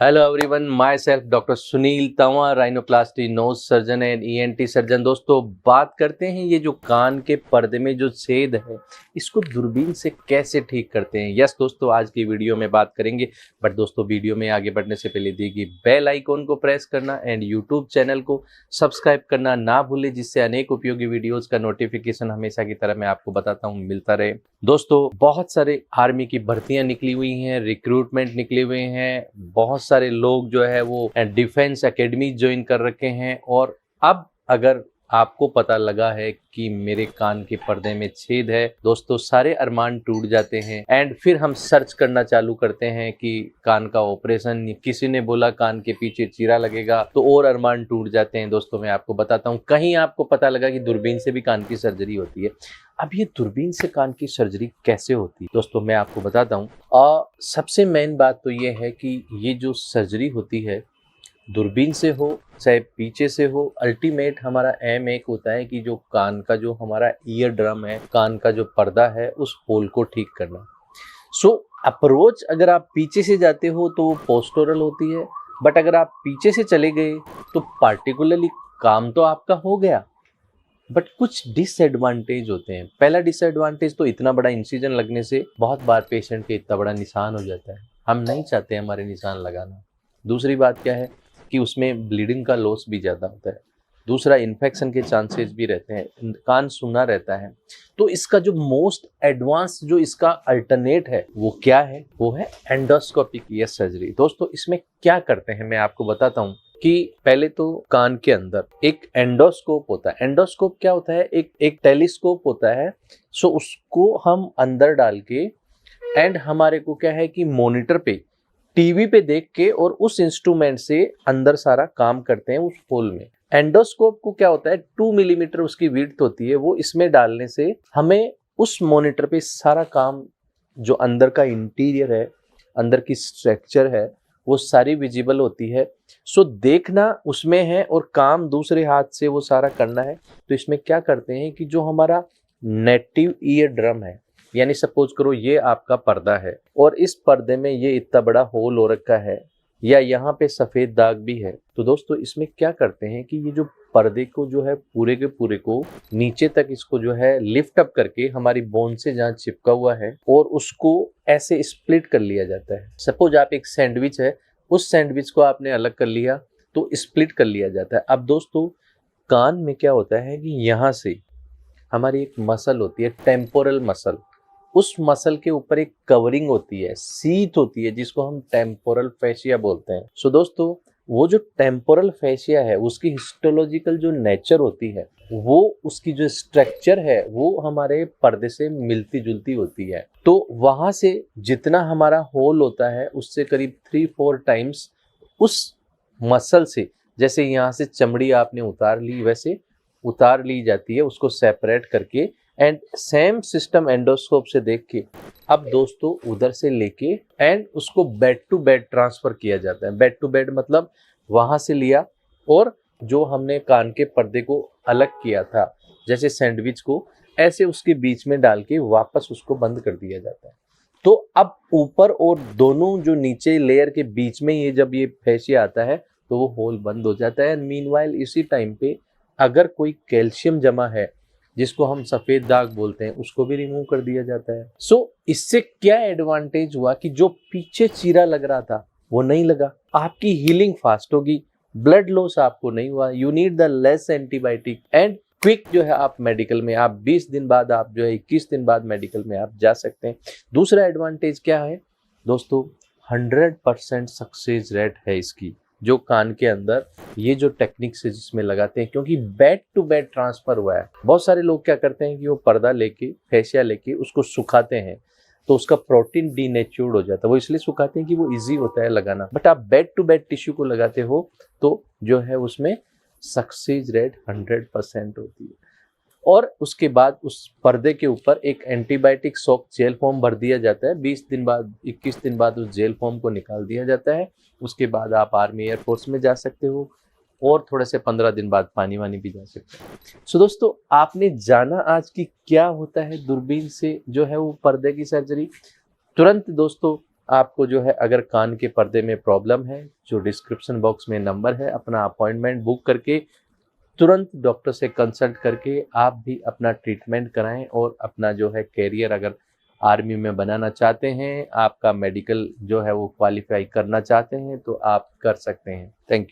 Hello everyone, myself doctor Sunil Tanwar, rhinoplasty nose surgeon and ENT surgeon. दोस्तों, बात करते हैं ये जो कान के पर्दे में जो छेद है इसको दूरबीन से कैसे ठीक करते हैं। यस दोस्तों, आज की वीडियो में बात करेंगे। बट दोस्तों, वीडियो में आगे बढ़ने से पहले दी गई बेल आइकॉन को प्रेस करना एंड यूट्यूब चैनल को सब्सक्राइब करना ना भूलें, जिससे अनेक उपयोगी वीडियोज का नोटिफिकेशन हमेशा की तरह मैं आपको बताता हूँ मिलता रहे। दोस्तों, बहुत सारे आर्मी की भर्तियां निकली हुई हैं, रिक्रूटमेंट निकले हुए हैं, बहुत सारे लोग जो है वो डिफेंस एकेडमी ज्वाइन कर रखे हैं। और अब अगर आपको पता लगा है कि मेरे कान के पर्दे में छेद है, दोस्तों सारे अरमान टूट जाते हैं एंड फिर हम सर्च करना चालू करते हैं कि कान का ऑपरेशन, किसी ने बोला कान के पीछे चीरा लगेगा, तो और अरमान टूट जाते हैं। दोस्तों, मैं आपको बताता हूँ, कहीं आपको पता लगा कि दूरबीन से भी कान की सर्जरी होती है। अब ये दूरबीन से कान की सर्जरी कैसे होती है, दोस्तों मैं आपको बताता हूँ। सबसे मेन बात तो ये है कि ये जो सर्जरी होती है दूरबीन से हो चाहे पीछे से हो, अल्टीमेट हमारा एम एक होता है कि जो कान का जो हमारा ईयर ड्रम है, कान का जो पर्दा है, उस होल को ठीक करना। सो अप्रोच अगर आप पीछे से जाते हो तो वो पोस्टोरल होती है, बट अगर आप पीछे से चले गए तो पार्टिकुलरली काम तो आपका हो गया, बट कुछ डिसएडवांटेज होते हैं। पहला डिसएडवांटेज तो इतना बड़ा इंसिजन लगने से बहुत बार पेशेंट के इतना बड़ा निशान हो जाता है, हम नहीं चाहते हमारे निशान लगाना। दूसरी बात क्या है कि उसमें ब्लीडिंग का लॉस भी ज़्यादा होता है। दूसरा, इन्फेक्शन के चांसेस भी रहते हैं, कान सूना रहता है। तो इसका जो मोस्ट एडवांस जो इसका अल्टरनेट है वो क्या है, वो है एंडोस्कोपिक ईयर सर्जरी। दोस्तों, इसमें क्या करते हैं मैं आपको बताता हूँ कि पहले तो कान के अंदर एक एंडोस्कोप होता है। एंडोस्कोप क्या होता है? एक टेलीस्कोप होता है। सो उसको हम अंदर डाल के एंड हमारे को क्या है कि मॉनिटर पे, टीवी पे देख के और उस इंस्ट्रूमेंट से अंदर सारा काम करते हैं उस होल में। एंडोस्कोप को क्या होता है, 2 मिलीमीटर उसकी विड्थ होती है, वो इसमें डालने से हमें उस मॉनिटर पे सारा काम, जो अंदर का इंटीरियर है, अंदर की स्ट्रक्चर है, वो सारी विजिबल होती है। सो देखना उसमें है और काम दूसरे हाथ से वो सारा करना है। तो इसमें क्या करते हैं कि जो हमारा नेटिव ईयर ड्रम है, यानी सपोज करो ये आपका पर्दा है और इस पर्दे में ये इतना बड़ा होल हो रखा है या यहाँ पे सफेद दाग भी है, तो दोस्तों इसमें क्या करते हैं कि ये जो पर्दे को जो है पूरे के पूरे को नीचे तक इसको जो है लिफ्ट अप करके हमारी बोन से जहाँ चिपका हुआ है और उसको ऐसे स्प्लिट कर लिया जाता है। सपोज आप एक सैंडविच है, उस सैंडविच को आपने अलग कर लिया तो स्प्लिट कर लिया जाता है। अब दोस्तों, कान में क्या होता है कि यहाँ से हमारी एक मसल होती है, टेम्पोरल मसल। उस मसल के ऊपर एक कवरिंग होती है, सीट होती है, जिसको हम टेम्पोरल फैशिया बोलते हैं। सो दोस्तों, वो जो टेम्पोरल फैशिया है उसकी हिस्टोलॉजिकल जो नेचर होती है, वो उसकी जो स्ट्रक्चर है वो हमारे पर्दे से मिलती जुलती होती है। तो वहां से जितना हमारा होल होता है उससे करीब 3-4 टाइम्स उस मसल से, जैसे यहाँ से चमड़ी आपने उतार ली वैसे उतार ली जाती है, उसको सेपरेट करके एंड सेम सिस्टम एंडोस्कोप से देख के अब दोस्तों उधर से लेके एंड उसको बेड टू बेड ट्रांसफर किया जाता है। बेड टू बेड मतलब वहां से लिया और जो हमने कान के पर्दे को अलग किया था, जैसे सैंडविच को, ऐसे उसके बीच में डाल के वापस उसको बंद कर दिया जाता है। तो अब ऊपर और दोनों जो नीचे लेयर के बीच में ये जब ये फैशिया आता है तो वो होल बंद हो जाता है। मीनवाइल इसी टाइम पे अगर कोई कैल्शियम जमा है, जिसको हम सफेद दाग बोलते हैं, उसको भी रिमूव कर दिया जाता है। सो इससे क्या एडवांटेज हुआ कि जो पीछे चीरा लग रहा था वो नहीं लगा, आपकी हीलिंग फास्ट होगी, ब्लड लॉस आपको नहीं हुआ, you need the less antibiotic and quick जो है आप मेडिकल में, आप 20 दिन बाद, आप जो है 21 दिन बाद मेडिकल में आप जा सकते हैं। दूसरा एडवांटेज क्या है दोस्तों, 100% सक्सेस रेट है इसकी, जो कान के अंदर ये जो टेक्निक से जिसमें लगाते हैं, क्योंकि बेड टू बेड ट्रांसफर हुआ है। बहुत सारे लोग क्या करते हैं कि वो पर्दा लेके, फैशिया लेके उसको सुखाते हैं तो उसका प्रोटीन डीनेचुर्ड हो जाता है। वो इसलिए सुखाते हैं कि वो इजी होता है लगाना, बट आप बेड टू बेड टिश्यू को लगाते हो तो जो है उसमें सक्सेस रेट 100% होती है। और उसके बाद उस पर्दे के ऊपर एक एंटीबायोटिक सॉक जेल फॉर्म भर दिया जाता है। 20 दिन बाद, 21 दिन बाद उस जेल फॉर्म को निकाल दिया जाता है। उसके बाद आप आर्मी एयरफोर्स में जा सकते हो और थोड़े से 15 दिन बाद पानी वानी भी जा सकते हो। सो दोस्तों, आपने जाना आज की क्या होता है दूरबीन से जो है वो पर्दे की सर्जरी। तुरंत दोस्तों आपको जो है अगर कान के पर्दे में प्रॉब्लम है, जो डिस्क्रिप्शन बॉक्स में नंबर है, अपना अपॉइंटमेंट बुक करके तुरंत डॉक्टर से कंसल्ट करके आप भी अपना ट्रीटमेंट कराएं और अपना जो है कैरियर अगर आर्मी में बनाना चाहते हैं, आपका मेडिकल जो है वो क्वालिफाई करना चाहते हैं तो आप कर सकते हैं। Thank you.